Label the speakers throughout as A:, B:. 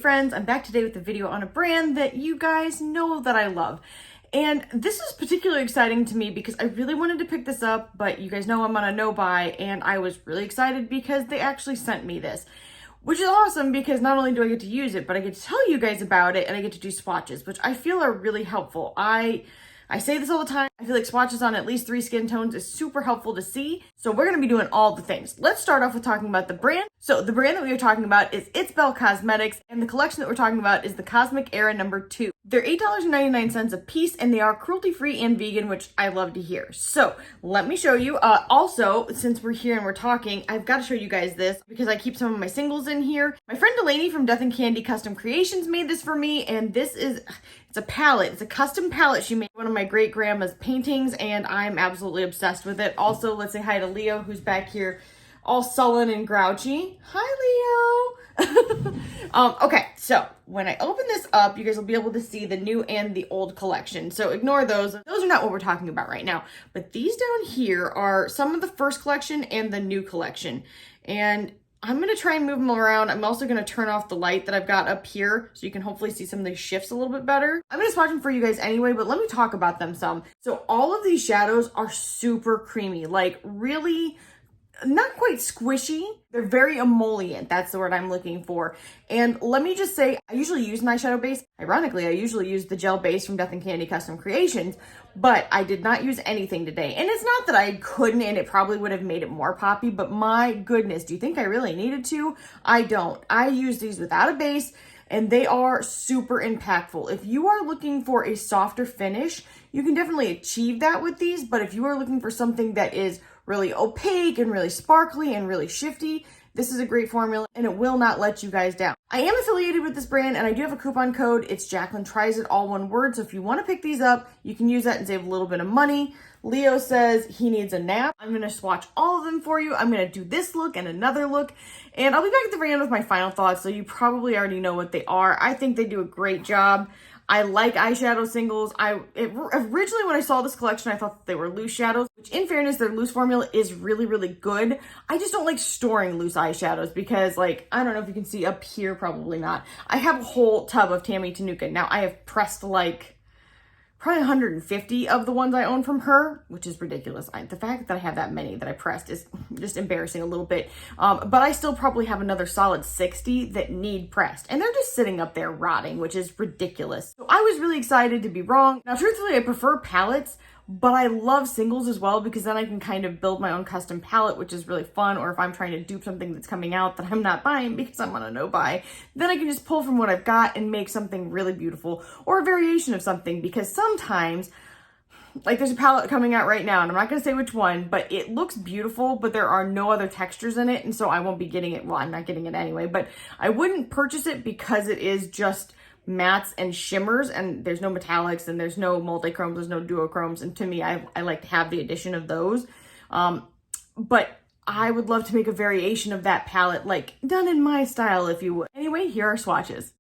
A: friends, I'm back today with a video on a brand that you guys know that I love. And this is particularly exciting to me because I really wanted to pick this up, but you guys know I'm on a no buy, and I was really excited because they actually sent me this, which is awesome because not only do I get to use it, but I get to tell you guys about it, and I get to do swatches, which I feel are really helpful. I say this all the time. I feel like swatches on at least 3 skin tones is super helpful to see. So we're going to be doing all the things. Let's start off with talking about the brand. So the brand that we are talking about is It's Belle Cosmetics, and the collection that we're talking about is the Cosmic Era number 2. They're $8.99 a piece, and they are cruelty-free and vegan, which I love to hear. So let me show you. Also, since we're here and we're talking, I've got to show you guys this because I keep some of my singles in here. My friend Delaney from Death and Candy Custom Creations made this for me, and this is, it's a palette. It's a custom palette she made, one of my great grandma's paintings, and I'm absolutely obsessed with it. Also, let's say hi to Leo, who's back here all sullen and grouchy. Hi, Leo. Okay, so when I open this up, you guys will be able to see the new and the old collection. So ignore those. Those are not what we're talking about right now. But these down here are some of the first collection and the new collection. And I'm going to try and move them around. I'm also going to turn off the light that I've got up here so you can hopefully see some of these shifts a little bit better. I'm going to swatch them for you guys anyway, but let me talk about them some. So all of these shadows are super creamy, like really not quite squishy. They're very emollient. That's the word I'm looking for. And let me just say, I usually use an eyeshadow base. Ironically, I usually use the gel base from Death and Candy Custom Creations, but I did not use anything today. And it's not that I couldn't, and it probably would have made it more poppy, but my goodness, do you think I really needed to? I don't. I use these without a base, and they are super impactful. If you are looking for a softer finish, you can definitely achieve that with these, but if you are looking for something that is really opaque and really sparkly and really shifty, this is a great formula and it will not let you guys down. I am affiliated with this brand and I do have a coupon code. It's Jaclyntriesit, all one word. So if you want to pick these up, you can use that and save a little bit of money. Leo says he needs a nap. I'm going to swatch all of them for you. I'm going to do this look and another look, and I'll be back at the very end with my final thoughts. So you probably already know what they are. I think they do a great job. I like eyeshadow singles. Originally when I saw this collection, I thought that they were loose shadows, which in fairness, their loose formula is really, really good. I just don't like storing loose eyeshadows because, like, I don't know if you can see up here, probably not. I have a whole tub of Tammy Tanuka. Now I have pressed like probably 150 of the ones I own from her, which is ridiculous. The fact that I have that many that I pressed is just embarrassing a little bit. But I still probably have another solid 60 that need pressed. And they're just sitting up there rotting, which is ridiculous. So I was really excited to be wrong. Now, truthfully, I prefer palettes, but I love singles as well because then I can kind of build my own custom palette, which is really fun. Or if I'm trying to dupe something that's coming out that I'm not buying because I'm on a no buy, then I can just pull from what I've got and make something really beautiful or a variation of something, because sometimes, like, there's a palette coming out right now and I'm not going to say which one, but it looks beautiful, but there are no other textures in it. And so I won't be getting it. Well, I'm not getting it anyway, but I wouldn't purchase it because it is just mattes and shimmers, and there's no metallics and there's no multi-chromes, there's no duochromes, and to me, I like to have the addition of those. But I would love to make a variation of that palette, like done in my style, if you would. Anyway, here are swatches.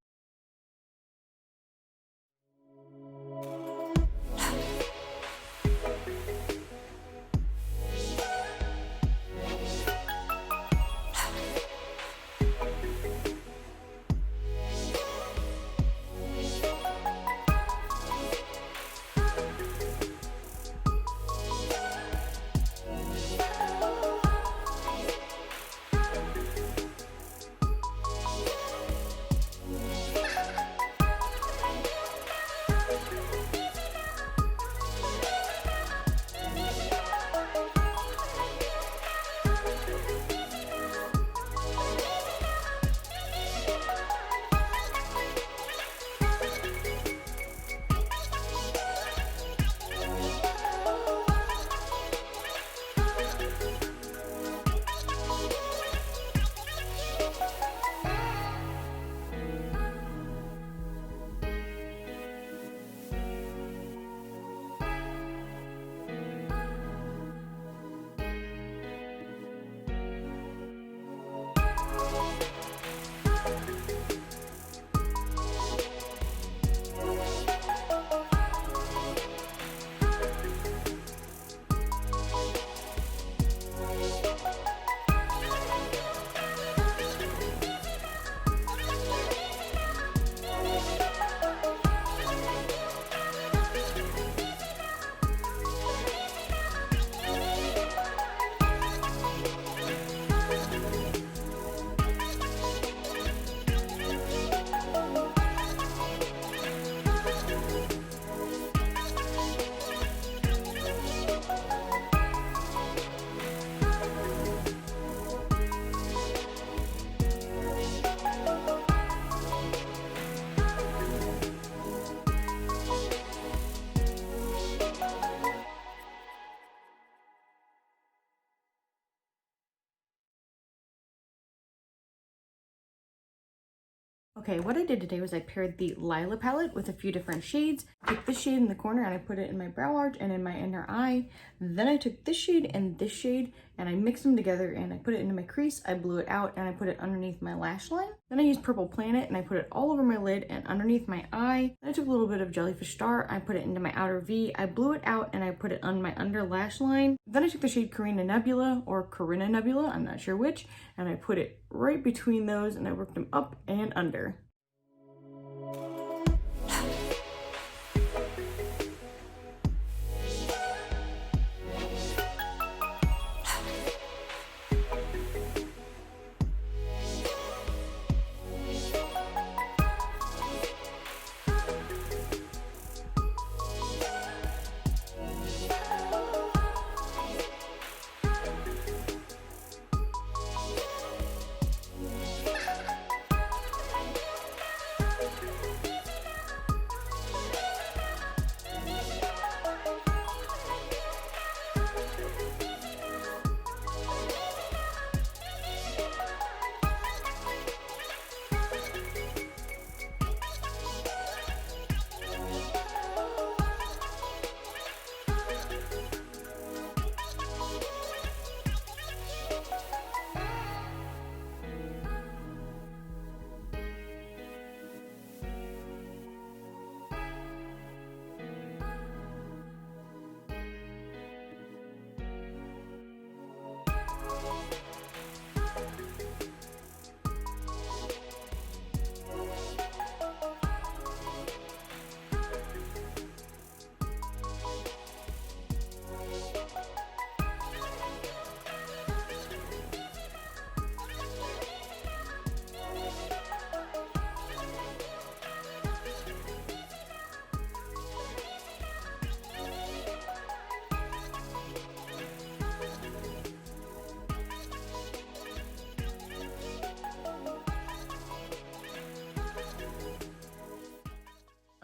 A: Okay, what I did today was I paired the Lila palette with a few different shades. I took this shade in the corner and I put it in my brow arch and in my inner eye. Then I took this shade and this shade and I mixed them together and I put it into my crease. I blew it out and I put it underneath my lash line. Then I used Purple Planet and I put it all over my lid and underneath my eye. Then I took a little bit of Jellyfish Star. I put it into my outer V. I blew it out and I put it on my under lash line. Then I took the shade Carina Nebula or Corinna Nebula, I'm not sure which, and I put it right between those and I worked them up and under.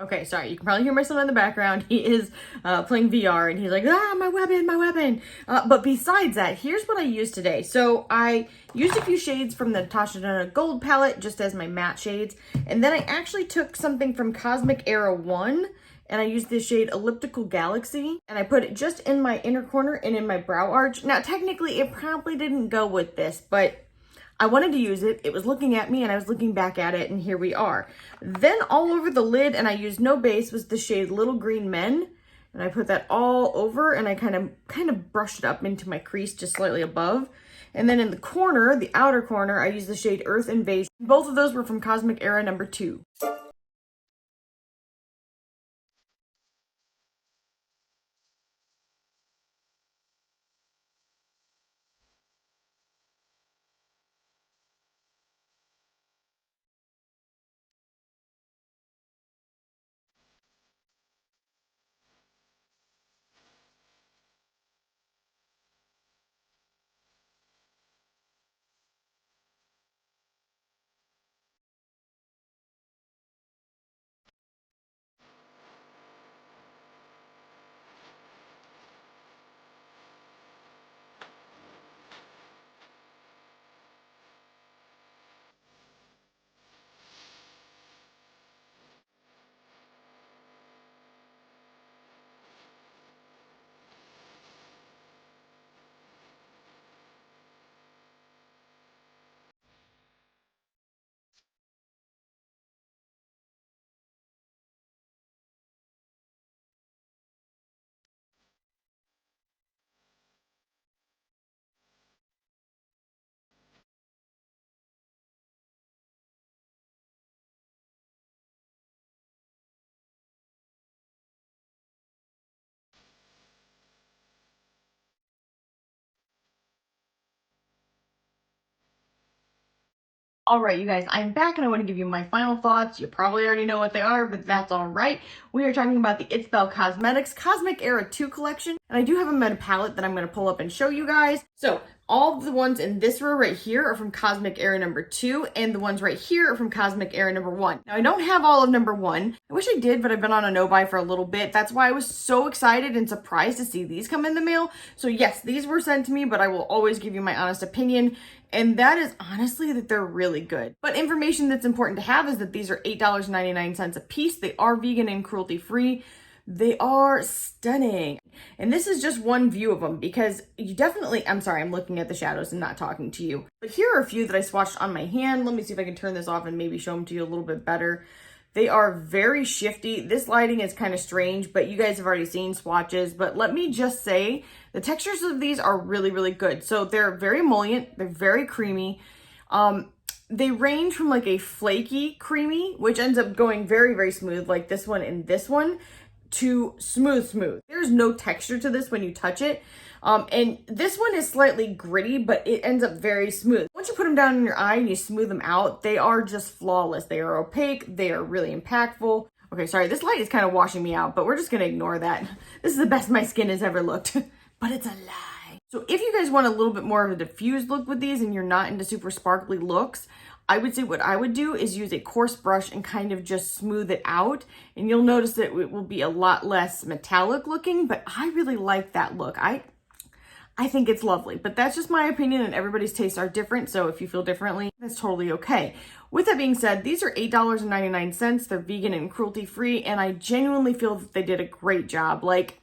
A: Okay, sorry, you can probably hear my son in the background. He is playing VR and he's like, ah, my weapon, my weapon. But besides that, here's what I used today. So I used a few shades from the Tasha Donna Gold palette just as my matte shades. And then I actually took something from Cosmic Era 1 and I used this shade Elliptical Galaxy and I put it just in my inner corner and in my brow arch. Now, technically it probably didn't go with this, but I wanted to use it. It was looking at me and I was looking back at it and here we are. Then all over the lid, and I used no base, was the shade Little Green Men. And I put that all over and I kind of brushed it up into my crease just slightly above. And then in the corner, the outer corner, I used the shade Earth Invasion. Both of those were from Cosmic Era number 2. All right, you guys, I'm back and I want to give you my final thoughts. You probably already know what they are, but that's all right. We are talking about the It's Belle Cosmetics Cosmic Era 2 collection. And I do have a meta palette that I'm going to pull up and show you guys. So all of the ones in this row right here are from Cosmic Era number 2, and the ones right here are from Cosmic Era number 1. Now, I don't have all of number 1. I wish I did, but I've been on a no-buy for a little bit. That's why I was so excited and surprised to see these come in the mail. So yes, these were sent to me, but I will always give you my honest opinion. And that is honestly that they're really good. But information that's important to have is that these are $8.99 a piece. They are vegan and cruelty free. They are stunning. And this is just one view of them because you definitely, I'm sorry, I'm looking at the shadows and not talking to you. But here are a few that I swatched on my hand. Let me see if I can turn this off and maybe show them to you a little bit better. They are very shifty. This lighting is kind of strange, but you guys have already seen swatches. But let me just say, the textures of these are really, really good. So they're very emollient. They're very creamy. They range from like a flaky creamy, which ends up going very, very smooth, like this one and this one, to smooth. There's no texture to this when you touch it. And this one is slightly gritty, but it ends up very smooth. Once you put them down in your eye and you smooth them out, they are just flawless. They are opaque. They are really impactful. Okay, sorry, this light is kind of washing me out, but we're just gonna ignore that. This is the best my skin has ever looked, but it's a lie. So if you guys want a little bit more of a diffused look with these and you're not into super sparkly looks, I would say what I would do is use a coarse brush and kind of just smooth it out. And you'll notice that it will be a lot less metallic looking, but I really like that look. I think it's lovely, but that's just my opinion and everybody's tastes are different. So if you feel differently, that's totally okay. With that being said, these are $8.99. They're vegan and cruelty free. And I genuinely feel that they did a great job. Like,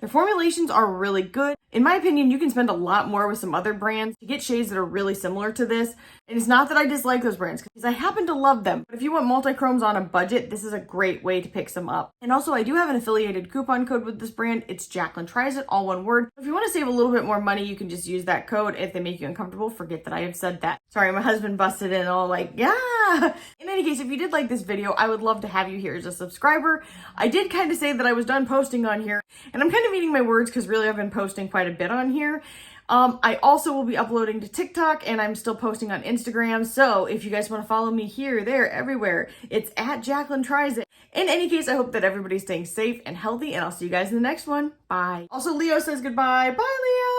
A: their formulations are really good. In my opinion, you can spend a lot more with some other brands to get shades that are really similar to this. And it's not that I dislike those brands because I happen to love them. But if you want multi-chromes on a budget, this is a great way to pick some up. And also I do have an affiliated coupon code with this brand. It's Jaclyntriesit, all one word. If you want to save a little bit more money, you can just use that code. If they make you uncomfortable, forget that I have said that. Sorry, my husband busted in all like, yeah. In any case, if you did like this video, I would love to have you here as a subscriber. I did kind of say that I was done posting on here, and I'm kind of eating my words because really I've been posting quite a bit on here. I also will be uploading to TikTok and I'm still posting on Instagram. So if you guys want to follow me here, there, everywhere, it's at Jaclyntriesit. In any case, I hope that everybody's staying safe and healthy and I'll see you guys in the next one. Bye. Also, Leo says goodbye. Bye, Leo.